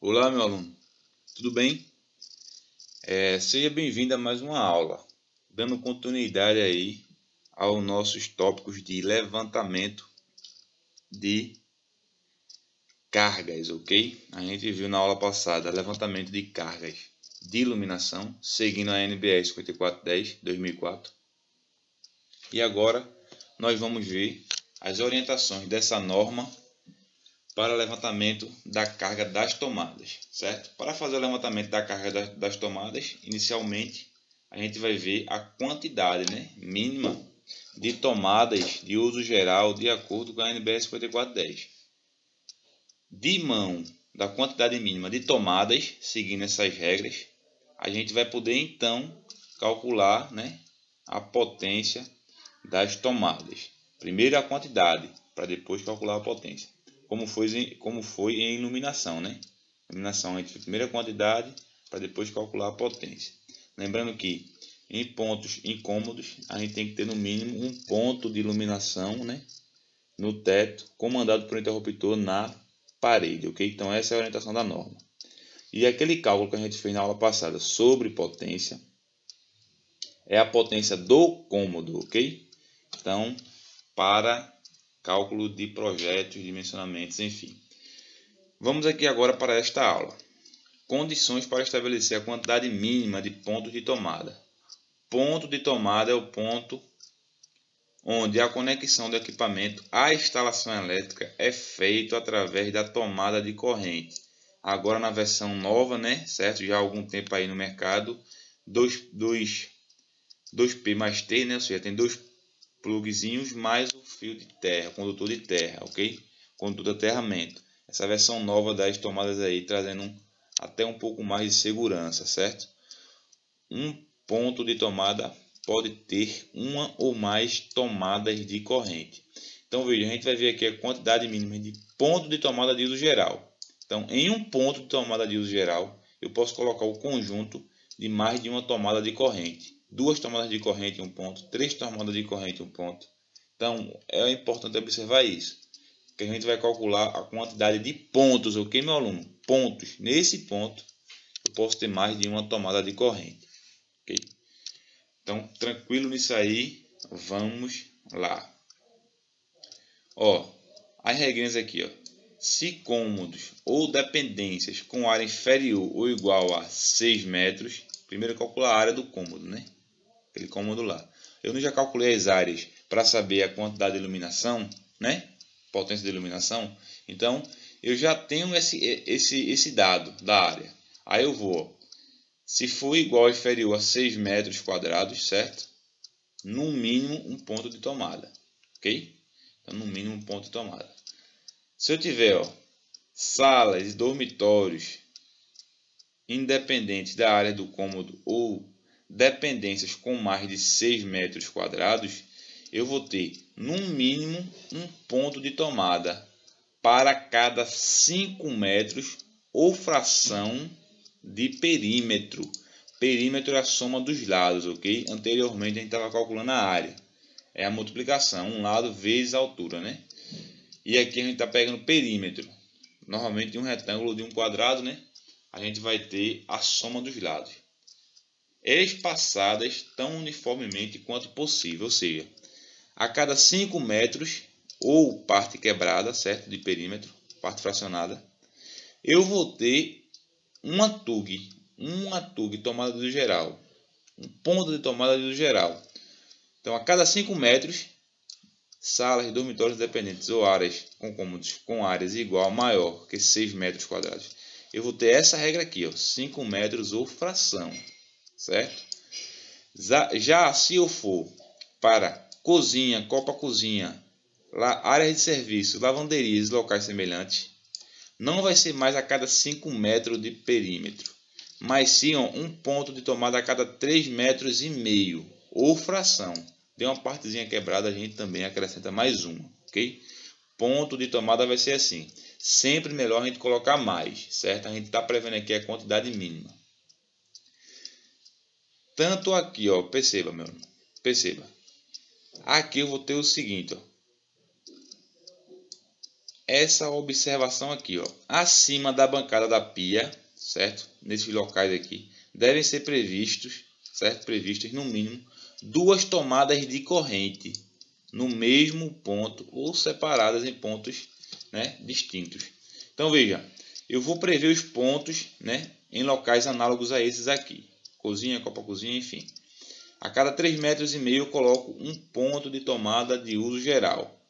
Olá, meu aluno, tudo bem? Seja bem-vindo a mais uma aula, dando continuidade aí aos nossos tópicos de levantamento de cargas, ok? A gente viu na aula passada levantamento de cargas de iluminação, seguindo a NBR 5410 2004. E agora nós vamos ver as orientações dessa norma para levantamento da carga das tomadas, certo? Para fazer o levantamento da carga das tomadas, inicialmente a gente vai ver a quantidade, mínima de tomadas de uso geral de acordo com a NBR 5410. De mão da quantidade mínima de tomadas, seguindo essas regras, a gente vai poder então calcular, a potência das tomadas. Primeiro a quantidade, para depois calcular a potência. Como foi em iluminação, Iluminação a gente fez primeiro a quantidade para depois calcular a potência. Lembrando que em pontos incômodos a gente tem que ter no mínimo um ponto de iluminação, no teto, comandado por interruptor na parede, ok? Então essa é a orientação da norma. E aquele cálculo que a gente fez na aula passada sobre potência é a potência do cômodo, ok? Então, para cálculo de projetos, dimensionamentos, enfim. Vamos aqui agora para esta aula. Condições para estabelecer a quantidade mínima de pontos de tomada. Ponto de tomada é o ponto onde a conexão do equipamento à instalação elétrica é feita através da tomada de corrente. Agora na versão nova, certo? Já há algum tempo aí no mercado, 2P mais T, ou seja, tem dois plugzinhos mais o fio de terra, condutor de terra, ok? Condutor de aterramento. Essa versão nova das tomadas aí trazendo até um pouco mais de segurança, certo? Um ponto de tomada pode ter uma ou mais tomadas de corrente. Então veja, a gente vai ver aqui a quantidade mínima de ponto de tomada de uso geral. Então em um ponto de tomada de uso geral eu posso colocar o conjunto de mais de uma tomada de corrente. 2 tomadas de corrente em um ponto, 3 tomadas de corrente em um ponto. Então é importante observar isso, que a gente vai calcular a quantidade de pontos, ok, meu aluno? Pontos. Nesse ponto eu posso ter mais de uma tomada de corrente, ok? Então tranquilo nisso aí, vamos lá. As regrinhas aqui, se cômodos ou dependências com área inferior ou igual a 6 metros, primeiro calcular a área do cômodo, aquele cômodo lá. Eu já calculei as áreas para saber a quantidade de iluminação, potência de iluminação. Então, eu já tenho esse dado da área. Aí eu vou, se for igual ou inferior a 6 metros quadrados, certo? No mínimo um ponto de tomada, ok? Então, no mínimo um ponto de tomada. Se eu tiver, salas e dormitórios independentes da área do cômodo ou dependências com mais de 6 metros quadrados, eu vou ter no mínimo um ponto de tomada para cada 5 metros ou fração de perímetro. Perímetro é a soma dos lados, ok? Anteriormente a gente estava calculando a área. É a multiplicação, um lado vezes a altura, E aqui a gente está pegando perímetro. Normalmente de um retângulo ou de um quadrado, a gente vai ter a soma dos lados, espaçadas tão uniformemente quanto possível, ou seja, a cada 5 metros ou parte quebrada, certo, de perímetro, parte fracionada, eu vou ter uma TUG tomada de uso geral, um ponto de tomada de uso geral. Então, a cada 5 metros, salas, dormitórios independentes ou áreas com cômodos com áreas igual ou maior que 6 metros quadrados, eu vou ter essa regra aqui, 5 metros ou fração, certo? Já se eu for para cozinha, copa-cozinha, áreas de serviço, lavanderias e locais semelhantes, não vai ser mais a cada 5 metros de perímetro, mas sim um ponto de tomada a cada 3,5 metros ou fração. Deu uma partezinha quebrada, a gente também acrescenta mais uma, ok? Ponto de tomada vai ser assim. Sempre melhor a gente colocar mais, certo? A gente está prevendo aqui a quantidade mínima. Tanto aqui, perceba, meu irmão, perceba. Aqui eu vou ter o seguinte, essa observação aqui, ó. Acima da bancada da pia, certo? Nesses locais aqui, devem ser previstos, certo? Previstas no mínimo 2 tomadas de corrente no mesmo ponto ou separadas em pontos, né, distintos. Então veja, eu vou prever os pontos, né, em locais análogos a esses aqui. Cozinha, copa-cozinha, enfim. A cada 3,5 metros eu coloco um ponto de tomada de uso geral.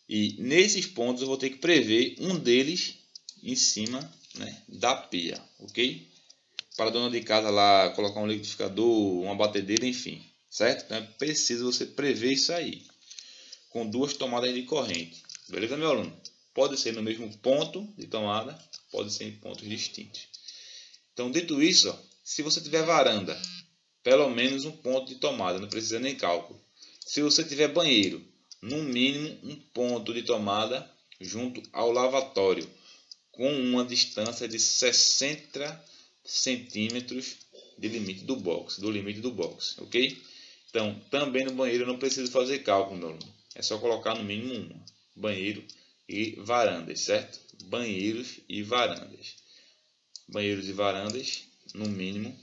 E nesses pontos eu vou ter que prever um deles em cima, né, da pia, ok? Para a dona de casa lá colocar um liquidificador, uma batedeira, enfim, certo? Então é preciso você prever isso aí, com 2 tomadas de corrente. Beleza, meu aluno? Pode ser no mesmo ponto de tomada, pode ser em pontos distintos. Então, dito isso, ó, se você tiver varanda, pelo menos um ponto de tomada, não precisa nem cálculo. Se você tiver banheiro, no mínimo um ponto de tomada junto ao lavatório, com uma distância de 60 centímetros de limite do box, ok? Então, também no banheiro eu não preciso fazer cálculo, meu aluno. É só colocar no mínimo um banheiro e varandas, certo? Banheiros e varandas. Banheiros e varandas, no mínimo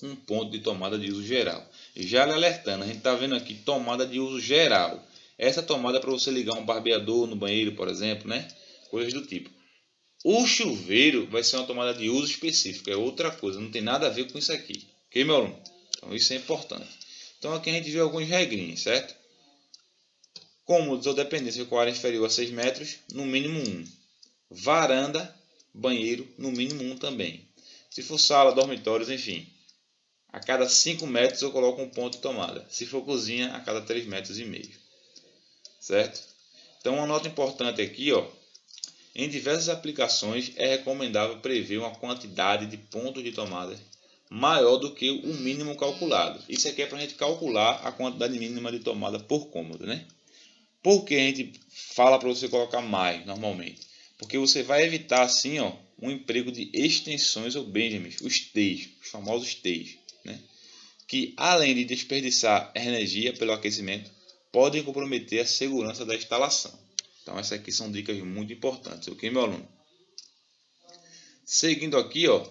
um ponto de tomada de uso geral. Já lhe alertando, a gente está vendo aqui tomada de uso geral. Essa tomada é para você ligar um barbeador no banheiro, por exemplo, né? Coisas do tipo. O chuveiro vai ser uma tomada de uso específico, é outra coisa, não tem nada a ver com isso aqui. Ok, meu aluno? Então isso é importante. Então aqui a gente vê algumas regrinhas, certo? Cômodos ou dependência com área inferior a 6 metros, no mínimo 1. Varanda, banheiro, no mínimo 1 também. Se for sala, dormitórios, enfim. A cada 5 metros eu coloco um ponto de tomada. Se for cozinha, a cada 3,5 metros. Certo? Então uma nota importante aqui, ó. Em diversas aplicações é recomendável prever uma quantidade de pontos de tomada maior do que o mínimo calculado. Isso aqui é para a gente calcular a quantidade mínima de tomada por cômodo, né? Por que a gente fala para você colocar mais normalmente? Porque você vai evitar assim, ó, um emprego de extensões ou benjamins, os T's, os famosos T's, né? Que além de desperdiçar energia pelo aquecimento, podem comprometer a segurança da instalação. Então essas aqui são dicas muito importantes, ok, meu aluno? Seguindo aqui, ó,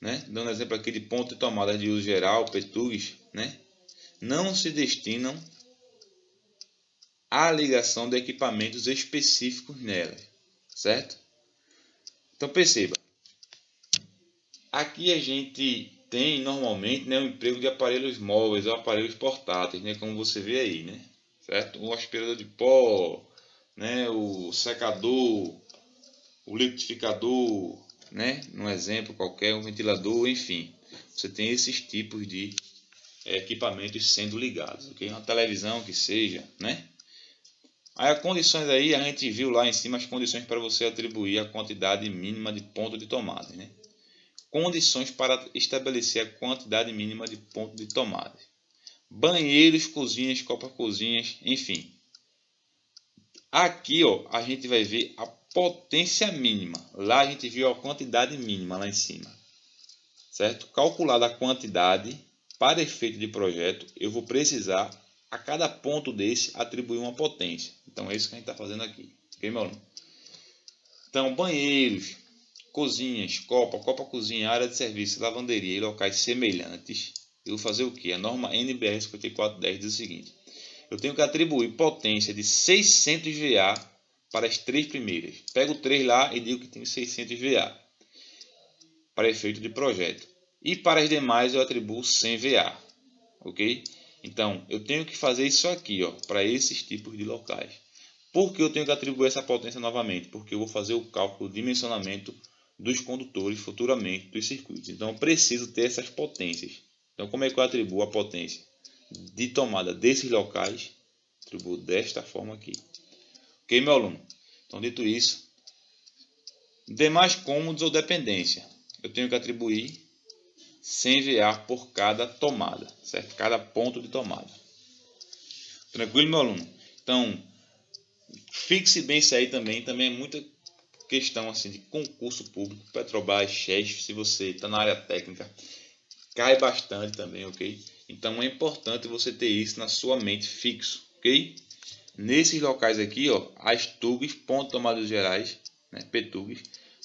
né, dando exemplo aqui de ponto de tomada de uso geral, PTUGs, né, não se destinam à ligação de equipamentos específicos nelas, certo? Então perceba, aqui a gente tem normalmente, né, o emprego de aparelhos móveis ou aparelhos portáteis, né, como você vê aí, né, certo? O aspirador de pó, né, o secador, o liquidificador, né, um exemplo qualquer, um ventilador, enfim, você tem esses tipos de equipamentos sendo ligados, ok? Uma televisão que seja, né? Aí as condições aí, a gente viu lá em cima as condições para você atribuir a quantidade mínima de ponto de tomada, né? Condições para estabelecer a quantidade mínima de ponto de tomada. Banheiros, cozinhas, copa-cozinhas, enfim. Aqui, ó, a gente vai ver a potência mínima. Lá a gente viu a quantidade mínima lá em cima. Certo? Calculada a quantidade para efeito de projeto, eu vou precisar a cada ponto desse atribuir uma potência. Então é isso que a gente está fazendo aqui. Ok, meu aluno? Então, banheiros, cozinhas, copa-cozinha, área de serviço, lavanderia e locais semelhantes. Eu vou fazer o que? A norma NBR 5410 diz o seguinte. Eu tenho que atribuir potência de 600 VA para as 3 primeiras. Pego 3 lá e digo que tem 600 VA para efeito de projeto. E para as demais eu atribuo 100 VA. Ok? Então, eu tenho que fazer isso aqui, ó, para esses tipos de locais. Por que eu tenho que atribuir essa potência novamente? Porque eu vou fazer o cálculo de dimensionamento dos condutores futuramente dos circuitos. Então, eu preciso ter essas potências. Então, como é que eu atribuo a potência de tomada desses locais? Atribuo desta forma aqui. Ok, meu aluno? Então, dito isso, demais cômodos ou dependência. Eu tenho que atribuir 100 VA por cada tomada, certo? Cada ponto de tomada. Tranquilo, meu aluno? Então, fixe bem isso aí também. Também é muita questão assim de concurso público, Petrobras, Chesf, se você está na área técnica, cai bastante também, ok? Então é importante você ter isso na sua mente fixo, ok? Nesses locais aqui, ó, as TUGs, ponto de tomada de gerais, né, PTUGs,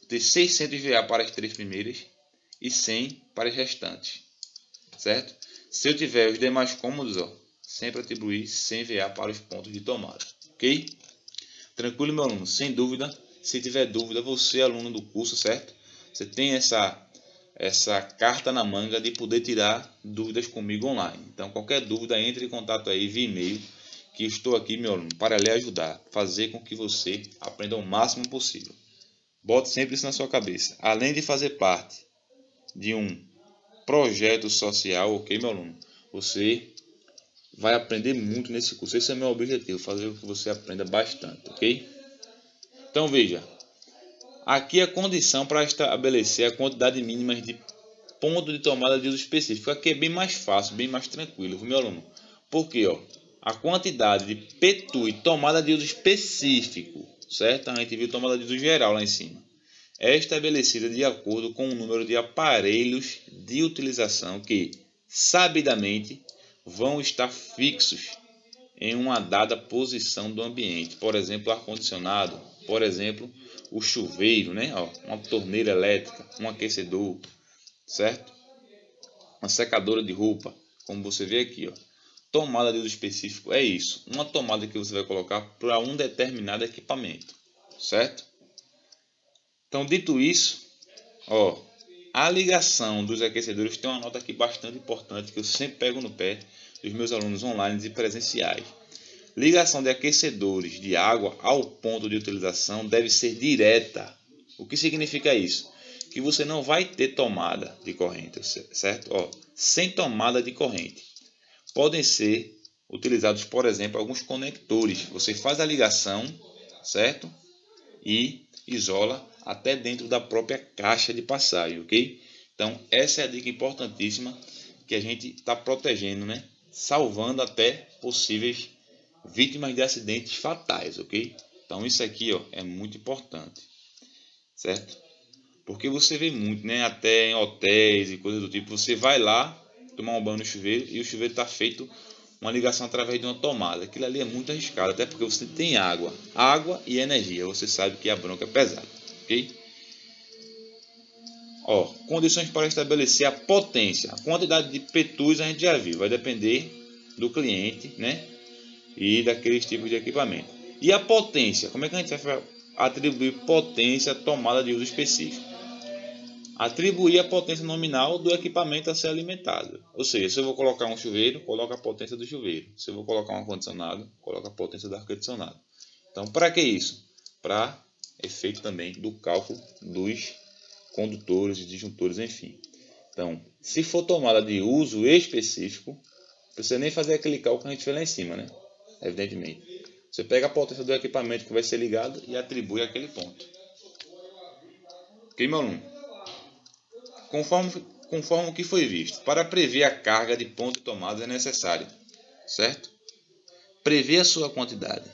tem 600 VA para as 3 primeiras e 100 para as restantes, certo? Se eu tiver os demais cômodos, ó, sempre atribuir 100 VA para os pontos de tomada, ok? Tranquilo, meu aluno? Sem dúvida. Se tiver dúvida, você, aluno do curso, certo? Você tem essa carta na manga de poder tirar dúvidas comigo online. Então, qualquer dúvida, entre em contato aí via e-mail, que estou aqui, meu aluno, para lhe ajudar, fazer com que você aprenda o máximo possível. Bote sempre isso na sua cabeça. Além de fazer parte de um projeto social, ok, meu aluno? Você vai aprender muito nesse curso. Esse é o meu objetivo, fazer com que você aprenda bastante, ok? Então, veja. Aqui a condição para estabelecer a quantidade mínima de ponto de tomada de uso específico. Aqui é bem mais fácil, bem mais tranquilo, meu aluno. Por quê? Ó? A quantidade de PTU e tomada de uso específico, certo? A gente viu tomada de uso geral lá em cima. É estabelecida de acordo com o número de aparelhos de utilização que, sabidamente, vão estar fixos em uma dada posição do ambiente. Por exemplo, ar-condicionado, por exemplo, o chuveiro, né? Ó, uma torneira elétrica, um aquecedor, certo? Uma secadora de roupa, como você vê aqui, ó. Tomada de uso específico é isso, uma tomada que você vai colocar para um determinado equipamento, certo? Então, dito isso, ó, a ligação dos aquecedores tem uma nota aqui bastante importante que eu sempre pego no pé dos meus alunos online e presenciais. Ligação de aquecedores de água ao ponto de utilização deve ser direta. O que significa isso? Que você não vai ter tomada de corrente, certo? Ó, sem tomada de corrente. Podem ser utilizados, por exemplo, alguns conectores. Você faz a ligação, certo? E isola até dentro da própria caixa de passagem, ok? Então, essa é a dica importantíssima que a gente está protegendo, né? Salvando até possíveis vítimas de acidentes fatais, ok? Então, isso aqui, ó, é muito importante, certo? Porque você vê muito, né? Até em hotéis e coisas do tipo, você vai lá tomar um banho no chuveiro e o chuveiro está feito uma ligação através de uma tomada. Aquilo ali é muito arriscado, até porque você tem água e energia. Você sabe que a bronca é pesada, ok? Ó, condições para estabelecer a potência. A quantidade de PTUs a gente já viu, vai depender do cliente, né? E daqueles tipos de equipamento. E a potência, como é que a gente vai atribuir potência à tomada de uso específico? Atribuir a potência nominal do equipamento a ser alimentado. Ou seja, se eu vou colocar um chuveiro, coloca a potência do chuveiro. Se eu vou colocar um ar-condicionado, coloca a potência do ar-condicionado. Então, para que isso? Para efeito também do cálculo dos condutores e disjuntores, enfim. Então, se for tomada de uso específico, não precisa nem fazer aquele cálculo que a gente fez lá em cima, né? Evidentemente. Você pega a potência do equipamento que vai ser ligado e atribui aquele ponto. Ok, meu aluno? Conforme o que foi visto, para prever a carga de ponto de tomada é necessário, certo? Prever a sua quantidade.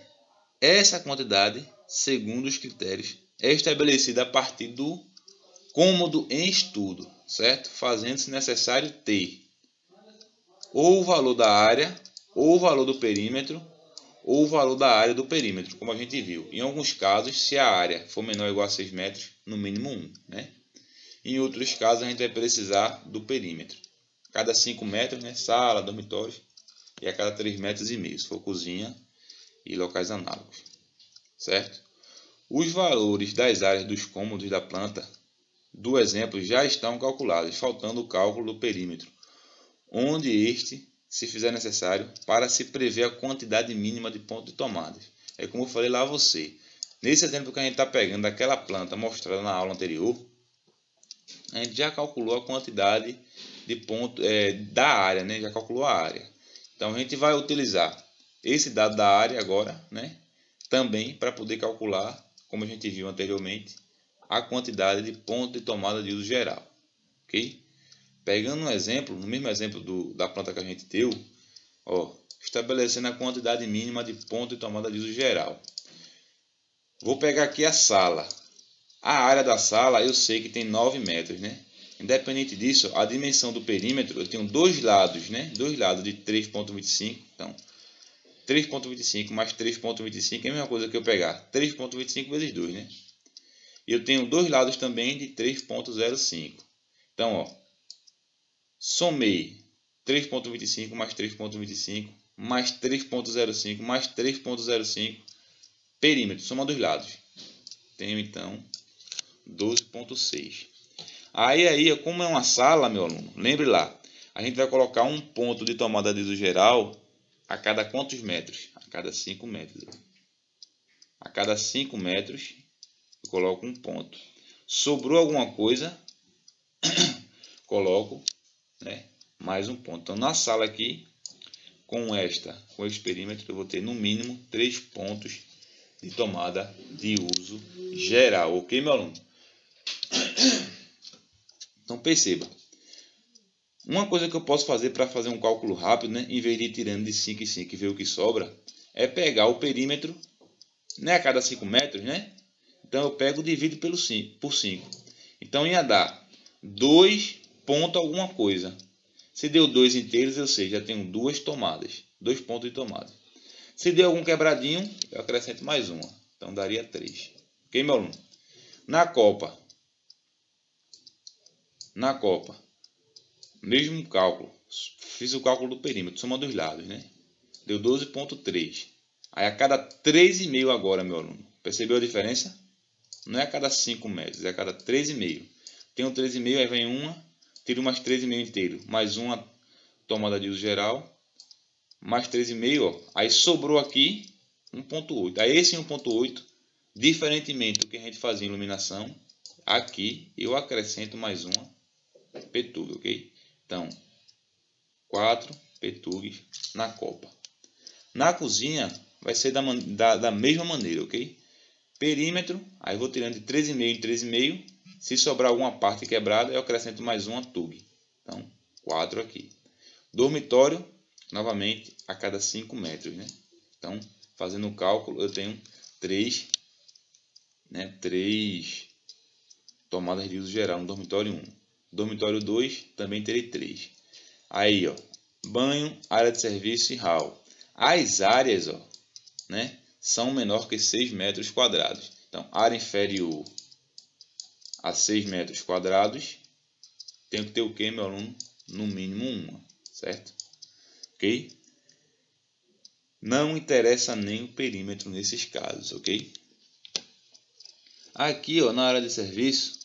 Essa quantidade, segundo os critérios, é estabelecida a partir do cômodo em estudo, certo? Fazendo-se necessário ter ou o valor da área, ou o valor do perímetro, ou o valor da área do perímetro, como a gente viu. Em alguns casos, se a área for menor ou igual a 6 metros, no mínimo 1, né? Em outros casos, a gente vai precisar do perímetro. Cada 5 metros, né? Sala, dormitórios. E a cada 3,5 metros, se for cozinha e locais análogos. Certo? Os valores das áreas dos cômodos da planta do exemplo já estão calculados, faltando o cálculo do perímetro, onde este se fizer necessário para se prever a quantidade mínima de pontos de tomada. É como eu falei lá a você. Nesse exemplo que a gente está pegando daquela planta mostrada na aula anterior, a gente já calculou a quantidade de pontos da área, né? Já calculou a área. Então a gente vai utilizar esse dado da área agora, né? Também para poder calcular, como a gente viu anteriormente, a quantidade de pontos de tomada de uso geral. Ok? Pegando um exemplo, no mesmo exemplo da planta que a gente deu, ó, estabelecendo a quantidade mínima de pontos de tomada de uso geral. Vou pegar aqui a sala. A área da sala eu sei que tem 9 metros, né? Independente disso, a dimensão do perímetro, eu tenho dois lados, né? Dois lados de 3,25. Então, 3,25 mais 3,25 é a mesma coisa que eu pegar 3,25 vezes 2, né? E eu tenho dois lados também de 3,05. Então, ó, somei 3,25 mais 3,25 mais 3,05 mais 3,05 perímetro, soma dos lados. Tenho então 12,6. Aí, como é uma sala, meu aluno, lembre lá, a gente vai colocar um ponto de tomada de uso geral a cada quantos metros? A cada 5 metros. A cada 5 metros eu coloco um ponto. Sobrou alguma coisa, coloco, né, mais um ponto. Então, na sala aqui, com esse perímetro, eu vou ter no mínimo 3 pontos de tomada de uso geral. Ok, meu aluno? Então, perceba. Uma coisa que eu posso fazer para fazer um cálculo rápido, né, em vez de ir tirando de 5 em 5 e ver o que sobra, é pegar o perímetro, né, a cada 5 metros, né? Então, eu pego e divido por 5. Então, ia dar 2 pontos alguma coisa. Se deu 2 inteiros, eu sei, já tenho 2 tomadas. 2 pontos de tomada. Se deu algum quebradinho, eu acrescento mais uma. Então, daria 3. Ok, meu aluno? Na copa, mesmo cálculo. Fiz o cálculo do perímetro, soma dos lados, né? Deu 12,3. Aí, a cada 3,5 agora, meu aluno. Percebeu a diferença? Não é a cada 5 metros, é a cada 3,5. Tem um 3,5, aí vem uma, tiro mais 3,5 inteiro, mais uma tomada de uso geral, mais 3,5, ó. Aí sobrou aqui 1,8. Aí esse 1,8, diferentemente do que a gente fazia em iluminação, aqui eu acrescento mais uma petug, ok? Então, 4 petugs na copa. Na cozinha vai ser da mesma maneira, ok? Perímetro, aí vou tirando de 3,5 em 3,5. Se sobrar alguma parte quebrada, eu acrescento mais uma tug. Então, 4 aqui. Dormitório, novamente, a cada 5 metros, né? Então, fazendo o cálculo, eu tenho 3 tomadas de uso geral no dormitório 1. Dormitório 2, também terei 3. Aí, ó, banho, área de serviço e hall. As áreas, ó, né, são menor que 6 metros quadrados. Então, área inferior a 6 metros quadrados, tenho que ter o que, meu aluno? No mínimo uma, certo? Ok? Não interessa nem o perímetro nesses casos, ok? Aqui, ó, na área de serviço,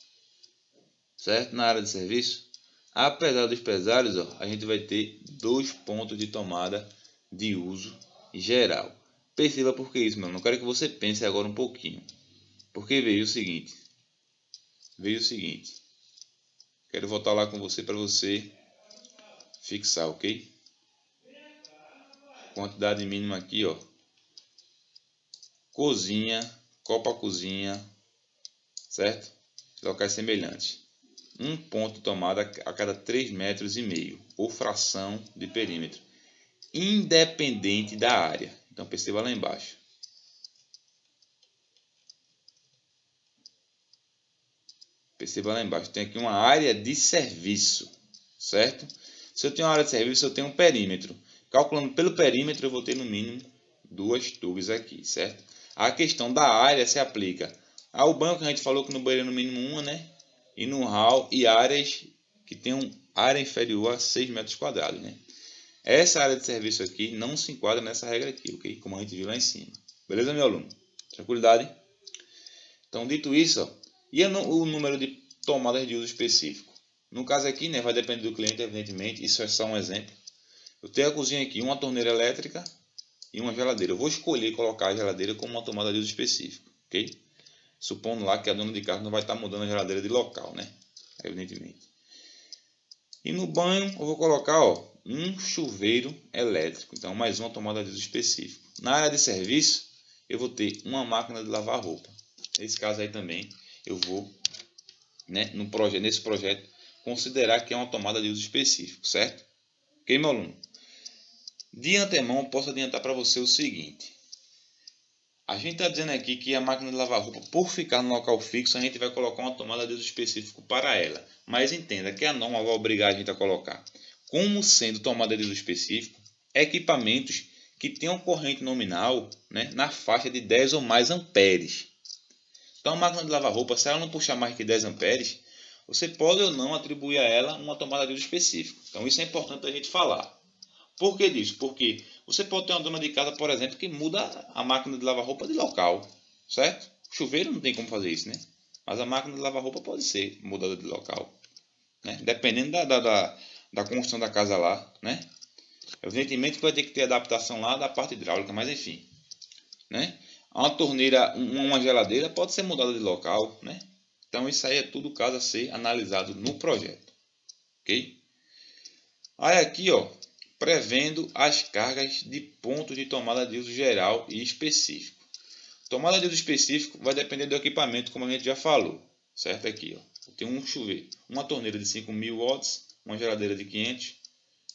certo? Na área de serviço, apesar dos pesares, ó, a gente vai ter 2 pontos de tomada de uso geral. Perceba por que isso, meu. Não quero que você pense agora um pouquinho. Porque veio o seguinte. Quero voltar lá com você para você fixar, ok? Quantidade mínima aqui, ó. Cozinha, copa cozinha, certo? Locais semelhantes. Um ponto de tomada a cada 3,5 metros, ou fração de perímetro, independente da área. Então perceba lá embaixo. Perceba lá embaixo, tem aqui uma área de serviço, certo? Se eu tenho uma área de serviço, eu tenho um perímetro. Calculando pelo perímetro, eu vou ter no mínimo 2 tugs aqui, certo? A questão da área se aplica ao banho, que a gente falou que no banheiro no mínimo uma, né? E no hall, e áreas que tenham área inferior a 6 metros quadrados, né? Essa área de serviço aqui não se enquadra nessa regra aqui, ok? Como a gente viu lá em cima. Beleza, meu aluno? Tranquilidade? Então, dito isso, ó, e o número de tomadas de uso específico? No caso aqui, né, vai depender do cliente, evidentemente. Isso é só um exemplo. Eu tenho a cozinha aqui, uma torneira elétrica e uma geladeira. Eu vou escolher colocar a geladeira como uma tomada de uso específico, ok? Supondo lá que a dona de casa não vai estar mudando a geladeira de local, né? Evidentemente. E no banho eu vou colocar, ó, um chuveiro elétrico. Então, mais uma tomada de uso específico. Na área de serviço, eu vou ter uma máquina de lavar roupa. Nesse caso aí também, eu vou, né, nesse projeto, considerar que é uma tomada de uso específico, certo? Ok, meu aluno? De antemão, eu posso adiantar para você o seguinte. A gente está dizendo aqui que a máquina de lavar roupa, por ficar no local fixo, a gente vai colocar uma tomada de uso específico para ela. Mas entenda que a norma vai obrigar a gente a colocar, como sendo tomada de uso específico, equipamentos que tenham corrente nominal, né, na faixa de 10 ou mais amperes. Então a máquina de lavar roupa, se ela não puxar mais que 10 amperes, você pode ou não atribuir a ela uma tomada de uso específico. Então isso é importante a gente falar. Por que disso? Porque você pode ter uma dona de casa, por exemplo, que muda a máquina de lavar roupa de local, certo? O chuveiro não tem como fazer isso, né? Mas a máquina de lavar roupa pode ser mudada de local, né? Dependendo da construção da casa lá, né? Evidentemente que vai ter que ter adaptação lá da parte hidráulica, mas enfim, né? Uma torneira, uma geladeira pode ser mudada de local, né? Então isso aí é tudo caso a ser analisado no projeto, ok? Aí aqui, ó, prevendo as cargas de pontos de tomada de uso geral e específico. Tomada de uso específico vai depender do equipamento, como a gente já falou, certo? Aqui, ó, eu tenho um chuveiro, uma torneira de 5.000 watts, uma geladeira de 500,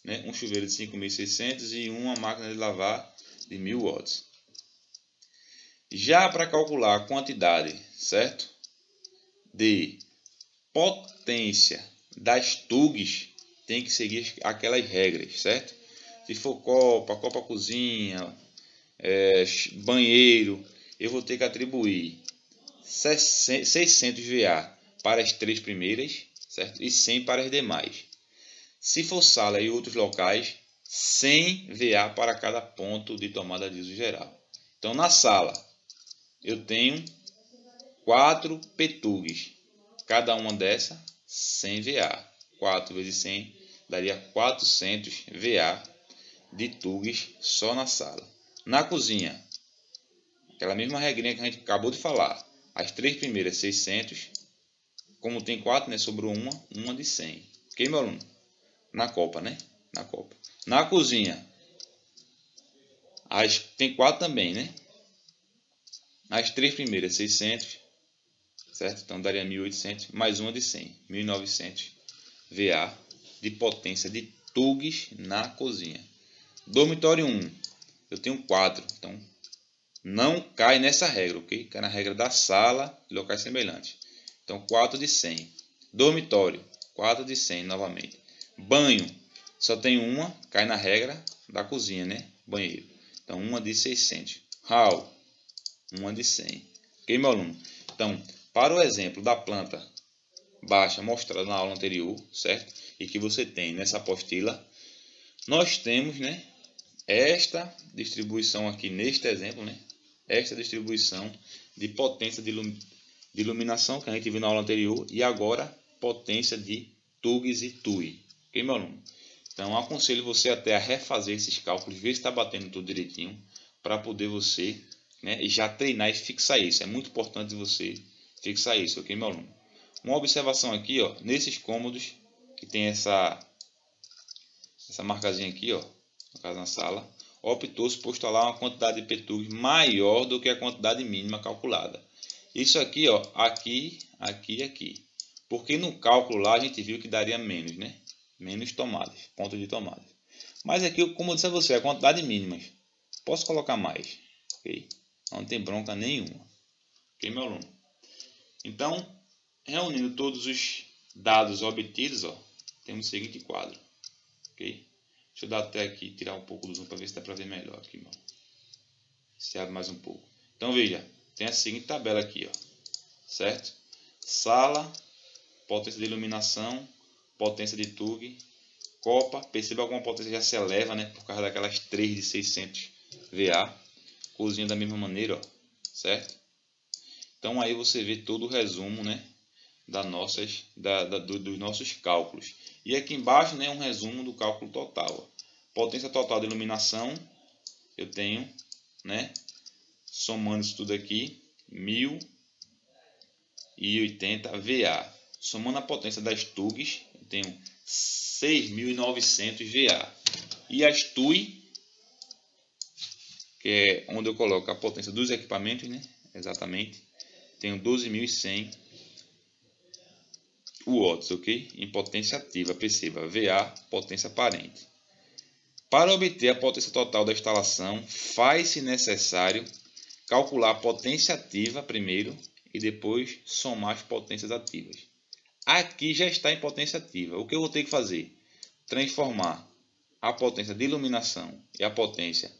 né? Um chuveiro de 5.600 e uma máquina de lavar de 1.000 watts. Já para calcular a quantidade, certo, de potência das TUGs, tem que seguir aquelas regras, certo? Se for copa cozinha, banheiro, eu vou ter que atribuir 600 VA para as 3 primeiras, certo? E 100 para as demais. Se for sala e outros locais, 100 VA para cada ponto de tomada de uso geral. Então na sala eu tenho 4 PTUGs, cada uma dessa 100 VA. 4 vezes 100 daria 400 VA de TUGs só na sala. Na cozinha, aquela mesma regrinha que a gente acabou de falar. As 3 primeiras 600, como tem 4, né, sobrou uma de 100. Ok, meu aluno? Na copa, né? Na copa. Na cozinha, tem 4 também, né? As 3 primeiras 600, certo? Então daria 1.800, mais uma de 100, 1.900 VA de potência de TUGs na cozinha. Dormitório 1, eu tenho 4, então não cai nessa regra, ok? Cai na regra da sala e locais semelhantes. Então 4 de 100. Dormitório, 4 de 100 novamente. Banho, só tem uma, cai na regra da cozinha, né? Banheiro. Então uma de 600. Hall, uma de 100. Ok, meu aluno? Então, para o exemplo da planta baixa mostrada na aula anterior, certo? E que você tem nessa apostila, nós temos, né, esta distribuição aqui neste exemplo, né? Esta distribuição de potência de iluminação que a gente viu na aula anterior e agora potência de TUGs e TUI. Ok, meu aluno? Então, aconselho você até a refazer esses cálculos, ver se está batendo tudo direitinho, para poder você, né, já treinar e fixar isso. É muito importante você fixar isso, ok, meu aluno? Uma observação aqui, ó, nesses cômodos que tem essa marcazinha aqui, ó, no caso na sala, optou-se por instalar uma quantidade de PTUGs maior do que a quantidade mínima calculada. Isso aqui, ó, aqui. Porque no cálculo lá a gente viu que daria menos, né? Menos tomadas, pontos de tomadas. Mas aqui, como eu disse a você, a quantidade mínima. Posso colocar mais, ok? Não tem bronca nenhuma. Ok, meu aluno? Então, reunindo todos os dados obtidos, ó, temos o seguinte quadro, ok? Deixa eu dar até aqui, tirar um pouco do zoom para ver se dá para ver melhor aqui, mano. Se abre mais um pouco. Então veja, tem a seguinte tabela aqui, ó, certo? Sala, potência de iluminação, potência de TUG, copa, perceba alguma potência já se eleva, né? Por causa daquelas 3 de 600 VA. Cozinha da mesma maneira, ó, certo? Então aí você vê todo o resumo, né? Dos nossos cálculos. E aqui embaixo, né, um resumo do cálculo total. Ó. Potência total de iluminação, eu tenho, né, somando isso tudo aqui, 1.080 VA. Somando a potência das TUGs, eu tenho 6.900 VA. E as TUI, que é onde eu coloco a potência dos equipamentos, né, exatamente, tenho 12.100 watts, ok? Em potência ativa, perceba, VA, potência aparente. Para obter a potência total da instalação, faz-se necessário calcular a potência ativa primeiro e depois somar as potências ativas. Aqui já está em potência ativa. O que eu vou ter que fazer? Transformar a potência de iluminação e a potência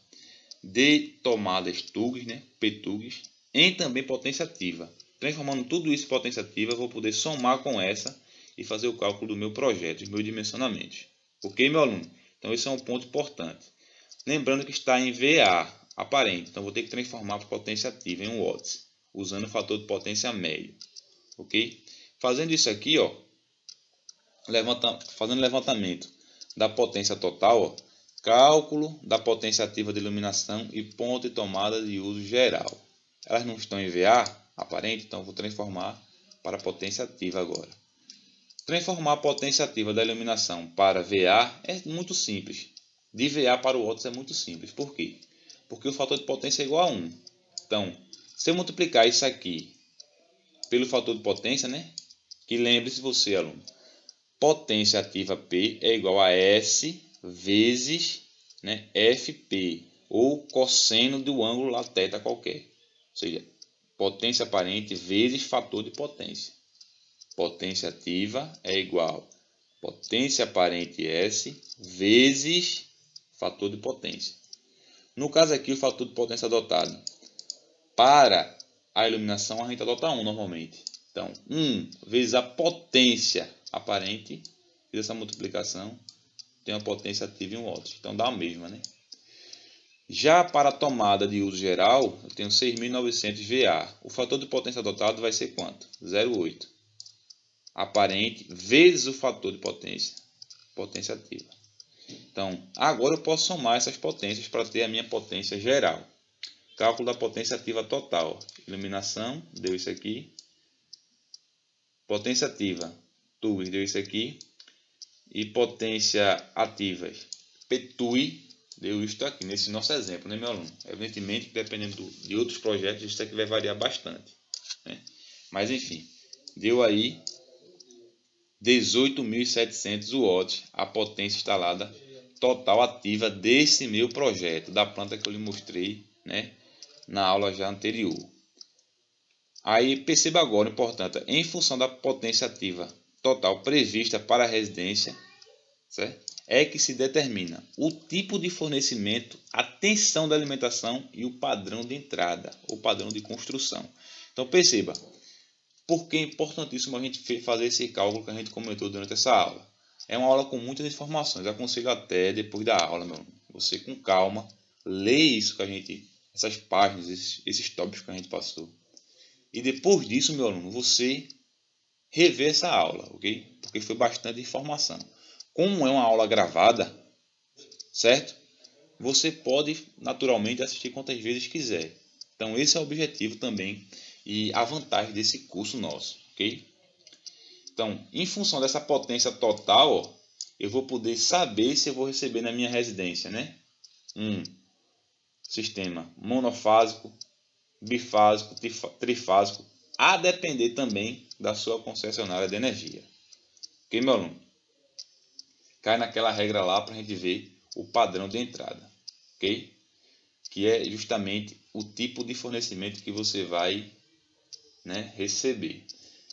de tomadas TUGs, né, PTUGs, em também potência ativa. Transformando tudo isso em potência ativa, eu vou poder somar com essa e fazer o cálculo do meu projeto, dos meus dimensionamentos. Ok, meu aluno? Então esse é um ponto importante. Lembrando que está em VA aparente, então vou ter que transformar para potência ativa em watts, usando o fator de potência médio. Ok? Fazendo isso aqui, ó, fazendo levantamento da potência total, ó, cálculo da potência ativa de iluminação e ponto de tomada de uso geral. Elas não estão em VA aparente, então vou transformar para potência ativa agora. Transformar a potência ativa da iluminação para VA é muito simples. De VA para o watts é muito simples. Por quê? Porque o fator de potência é igual a 1. Então, se eu multiplicar isso aqui pelo fator de potência, né? Que lembre-se você, aluno, potência ativa P é igual a S vezes, né, FP, ou cosseno do ângulo lá θ qualquer. Ou seja, potência aparente vezes fator de potência. Potência ativa é igual a potência aparente S vezes fator de potência. No caso aqui, o fator de potência adotado para a iluminação, a gente adota 1 normalmente. Então, 1 vezes a potência aparente, fiz essa multiplicação, tem uma potência ativa em watts. Então, dá a mesma, né? Já para a tomada de uso geral, eu tenho 6.900 VA. O fator de potência adotado vai ser quanto? 0,8. Aparente vezes o fator de potência, potência ativa. Então, agora eu posso somar essas potências para ter a minha potência geral. Cálculo da potência ativa total. Iluminação, deu isso aqui. Potência ativa, TUG, deu isso aqui. E potência ativas, PTUI, deu isto aqui, nesse nosso exemplo, né, meu aluno? Evidentemente, dependendo de outros projetos, isso aqui vai variar bastante, né? Mas, enfim, deu aí 18.700 watts a potência instalada total ativa desse meu projeto, da planta que eu lhe mostrei, né, na aula já anterior. Aí perceba agora, importante, em função da potência ativa total prevista para a residência, certo? É que se determina o tipo de fornecimento, a tensão da alimentação e o padrão de entrada, ou padrão de construção. Então perceba, por que é importantíssimo a gente fazer esse cálculo que a gente comentou durante essa aula. É uma aula com muitas informações, eu aconselho até depois da aula, meu aluno, você com calma, lê isso que a gente, essas páginas, esses tópicos que a gente passou. E depois disso, meu aluno, você rever essa aula, ok? Porque foi bastante informação. Como é uma aula gravada, certo? Você pode naturalmente assistir quantas vezes quiser. Então esse é o objetivo também e a vantagem desse curso nosso, ok? Então, em função dessa potência total, ó, eu vou poder saber se eu vou receber na minha residência, né? Um sistema monofásico, bifásico, trifásico, a depender também da sua concessionária de energia. Ok, meu aluno? Cai naquela regra lá para a gente ver o padrão de entrada, ok? Que é justamente o tipo de fornecimento que você vai, né, receber.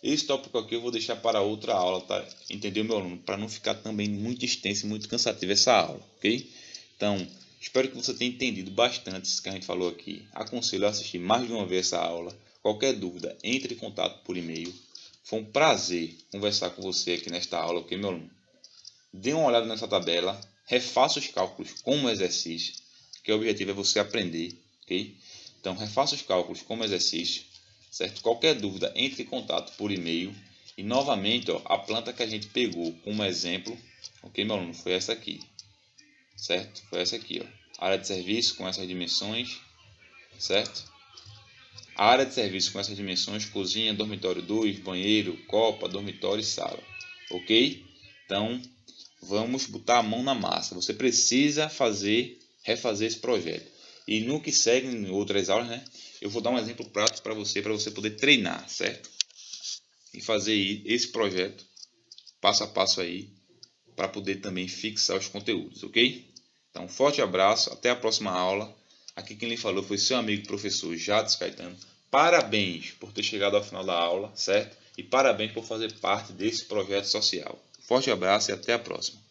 Esse tópico aqui eu vou deixar para outra aula, tá? Entendeu, meu aluno? Para não ficar também muito extenso e muito cansativo essa aula, ok? Então, espero que você tenha entendido bastante isso que a gente falou aqui. Aconselho a assistir mais de uma vez essa aula. Qualquer dúvida, entre em contato por e-mail. Foi um prazer conversar com você aqui nesta aula, ok, meu aluno? Dê uma olhada nessa tabela, refaça os cálculos como exercício, que o objetivo é você aprender, ok? Então, refaça os cálculos como exercício, certo? Qualquer dúvida, entre em contato por e-mail. E, novamente, ó, a planta que a gente pegou como exemplo, ok, meu aluno, foi essa aqui, certo? Foi essa aqui, ó. Área de serviço com essas dimensões, certo? A área de serviço com essas dimensões, cozinha, dormitório 2, banheiro, copa, dormitório e sala, ok? Então, vamos botar a mão na massa. Você precisa refazer esse projeto. E no que segue em outras aulas, né, eu vou dar um exemplo prático para você poder treinar, certo? E fazer esse projeto passo a passo aí, para poder também fixar os conteúdos, ok? Então, um forte abraço, até a próxima aula. Aqui quem lhe falou foi seu amigo professor Jadson Caetano. Parabéns por ter chegado ao final da aula, certo? E parabéns por fazer parte desse projeto social. Forte abraço e até a próxima.